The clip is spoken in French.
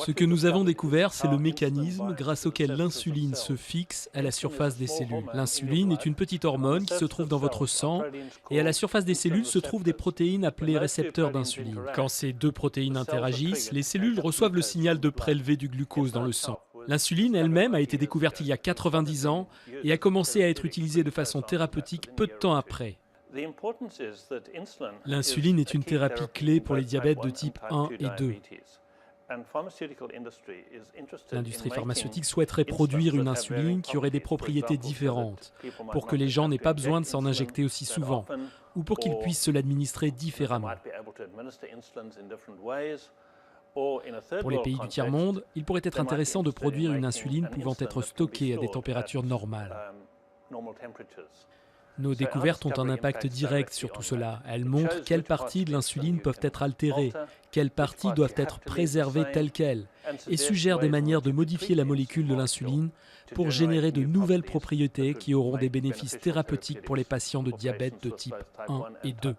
Ce que nous avons découvert, c'est le mécanisme grâce auquel l'insuline se fixe à la surface des cellules. L'insuline est une petite hormone qui se trouve dans votre sang et à la surface des cellules se trouvent des protéines appelées récepteurs d'insuline. Quand ces deux protéines interagissent, les cellules reçoivent le signal de prélever du glucose dans le sang. L'insuline elle-même a été découverte il y a 90 ans et a commencé à être utilisée de façon thérapeutique peu de temps après. L'insuline est une thérapie clé pour les diabètes de type 1 et 2. L'industrie pharmaceutique souhaiterait produire une insuline qui aurait des propriétés différentes, pour que les gens n'aient pas besoin de s'en injecter aussi souvent, ou pour qu'ils puissent se l'administrer différemment. Pour les pays du tiers-monde, il pourrait être intéressant de produire une insuline pouvant être stockée à des températures normales. Nos découvertes ont un impact direct sur tout cela. Elles montrent quelles parties de l'insuline peuvent être altérées, quelles parties doivent être préservées telles quelles, et suggèrent des manières de modifier la molécule de l'insuline pour générer de nouvelles propriétés qui auront des bénéfices thérapeutiques pour les patients de diabète de type 1 et 2.